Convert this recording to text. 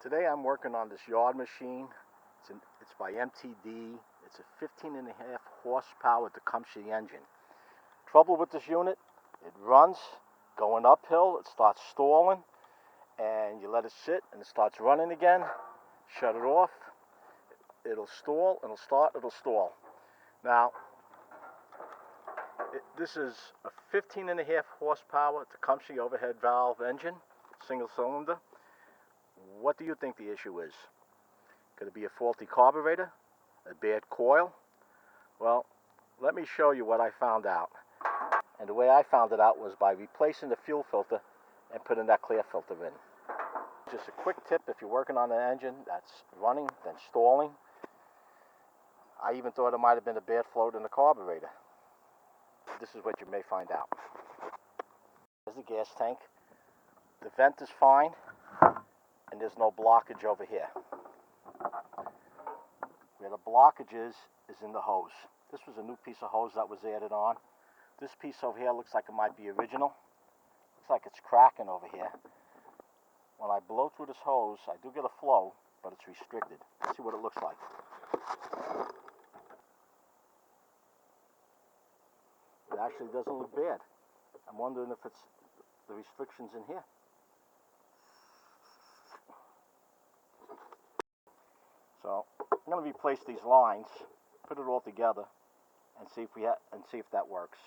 Today I'm working on this yard machine. It's by MTD. It's a 15.5 horsepower TECUMSEH engine. Trouble with this unit, it runs going uphill, it starts stalling, and you let it sit and it starts running again. Shut it off, it'll stall, it'll start, it'll stall. Now, this is a 15.5 horsepower TECUMSEH overhead valve engine, single cylinder. What do you think the issue is? Could it be a faulty carburetor? A bad coil? Well, let me show you what I found out. And the way I found it out was by replacing the fuel filter and putting that clear filter in. Just a quick tip if you're working on an engine that's running, then stalling. I even thought it might have been a bad float in the carburetor. This is what you may find out. There's the gas tank. The vent is fine, and there's no blockage over here. Where the blockage is in the hose. This was a new piece of hose that was added on. This piece over here looks like it might be original. Looks like it's cracking over here. When I blow through this hose, I do get a flow, but it's restricted. Let's see what it looks like. It actually doesn't look bad. I'm wondering if it's the restrictions in here. So I'm going to replace these lines, put it all together, and see if that works.